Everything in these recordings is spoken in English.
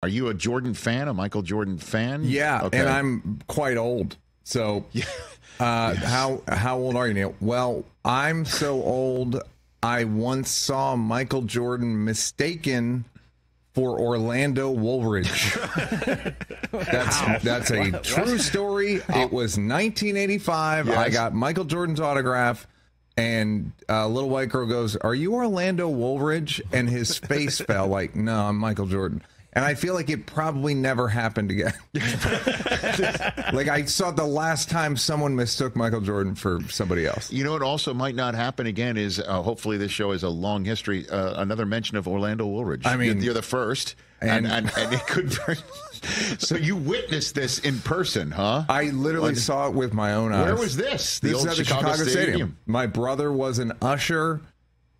Are you a Jordan fan, a Michael Jordan fan? Yeah, okay. and I'm quite old. So how old are you, Neal? Well, I'm so old, I once saw Michael Jordan mistaken for Orlando Woolridge. That's a true story. It was 1985. Yes. I got Michael Jordan's autograph, and a little white girl goes, "Are you Orlando Woolridge?" And his face fell like, "No, I'm Michael Jordan." And I feel like it probably never happened again. Like I saw the last time someone mistook Michael Jordan for somebody else. You know what also might not happen again is hopefully this show has a long history. Another mention of Orlando Woolridge. I mean, you're the first, and it could. So you witnessed this in person, huh? I literally saw it with my own eyes. Where was this? This is at the Chicago Stadium. My brother was an usher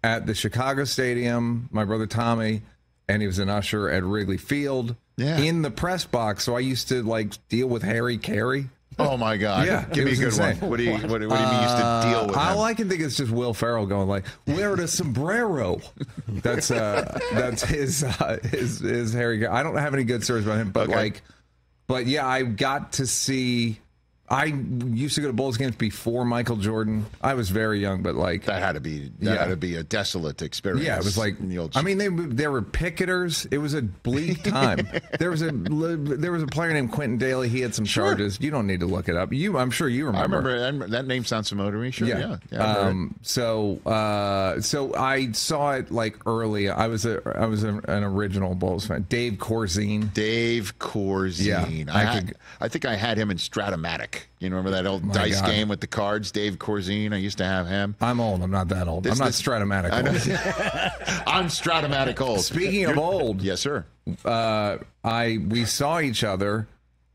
at the Chicago Stadium. My brother Tommy. And he was an usher at Wrigley Field in the press box. So I used to deal with Harry Carey. Oh my God! Yeah, give me a good insane. one. What do you mean you used to deal with him? All I can think is just Will Ferrell going "Wear the sombrero." That's his Harry Carey. I don't have any good stories about him, but but yeah, I got to see. I used to go to Bulls games before Michael Jordan. I was very young, but that had to be a desolate experience. Yeah, it was they were picketers. It was a bleak time. there was a player named Quentin Daly. He had some charges. You don't need to look it up. I'm sure you remember. I remember that name sounds familiar to me. Sure, yeah. So I saw it early. I was an original Bulls fan. Dave Corzine. Yeah, I think I had him in Stratomatic. You remember that old dice game with the cards? Dave Corzine. I used to have him. I'm old. I'm not that old. I'm not Stratomatic old. I'm Stratomatic old. Speaking of old. Yes, sir. We saw each other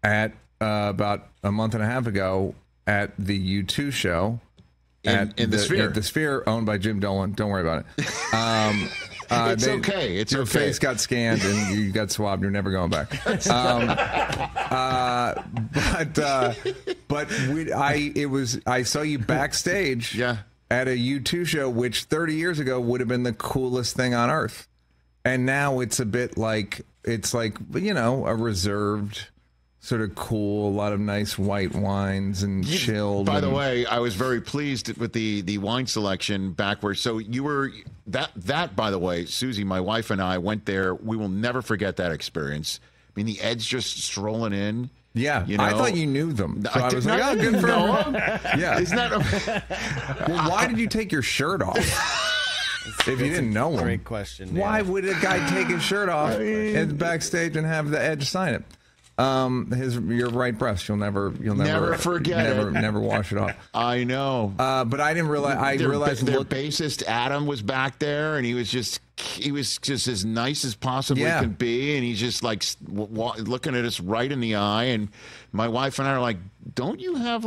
at about a month and a half ago at the U2 show. In the Sphere. At the Sphere, owned by Jim Dolan. Don't worry about it. It's okay. Your face got scanned and you got swabbed. You're never going back. I saw you backstage at a U2 show, which 30 years ago would have been the coolest thing on earth. And now it's a bit a reserved, sort of cool, a lot of nice white wines and chilled. By the way, I was very pleased with the wine selection backwards. So you were that by the way, Susie, my wife and I went there. We will never forget that experice. I mean, the Eds just strolling in. Yeah, I thought you knew them. So I was like, oh, good for him. Yeah. Isn't that well, why did you take your shirt off? If you didn't know him. Great question. Why would a guy take his shirt off and backstage and have the Edge sign it? Your right breast, you'll never forget it. Never wash it off. I know. But I didn't realize. Their bassist Adam was back there, and he was just as nice as possibly could be, and he's just looking at us right in the eye. And my wife and I are like, "Don't you have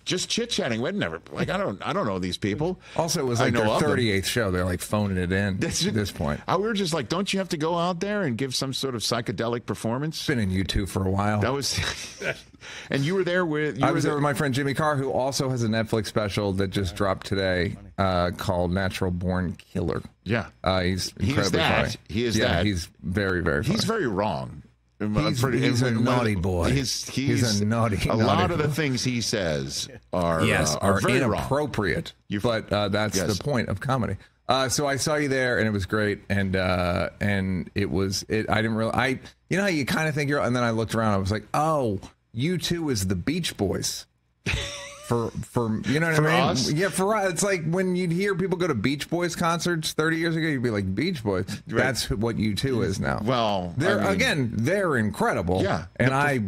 just chit-chatting? We'd never I don't know these people." Also, it was their 38th show. They're phoning it in at this point. We were just like, don't you have to go out there and give some sort of psychedelic performance? Been in U2 for a while. That was and you were there with I was there with my friend Jimmy Carr, who also has a Netflix special that just dropped today called Natural Born Killer. Yeah. He's incredibly funny. He is that. He's very, very funny. He's very wrong. He's a naughty boy. He's a naughty. A lot of the things he says are very inappropriate. But that's the point of comedy. So I saw you there, and it was great. And it was. I didn't really. You know how you kind of think you're. And then I looked around. I was like, oh, U2 is the Beach Boys. For you know what I mean? Us? Yeah, for us. It's like when you'd hear people go to Beach Boys concerts 30 years ago, you'd be like, Beach Boys. Right. That's what U2 is now. Well, they're incredible. Yeah. And I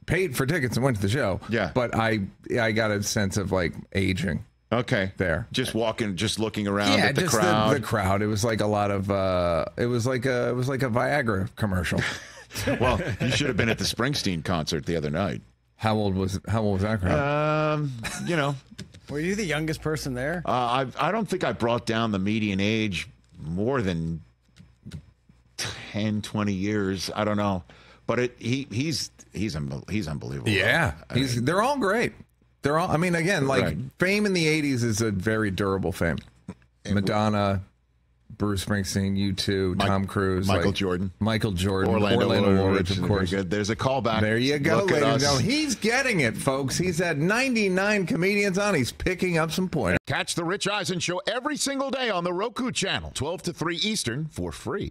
paid for tickets and went to the show. Yeah. But I got a sense of aging. Okay. There. Just looking around at the crowd. The crowd. It was like a lot of it was like a Viagra commercial. Well, you should have been at the Springsteen concert the other night. How old was that crowd? Were you the youngest person there? I don't think I brought down the median age more than 10, 20 years. I don't know, but he's unbelievable. Yeah, they're all great. They're all. I mean, again, fame in the '80s is a very durable fame. Madonna, Bruce Springsteen, U2, Tom Cruise, Michael Jordan, Orlando Woolridge, of course. Very good. There's a callback. There you go, ladies and gentlemen. He's getting it, folks. He's had 99 comedians on. He's picking up some points. Catch the Rich Eisen Show every single day on the Roku channel, 12 to 3 Eastern, for free.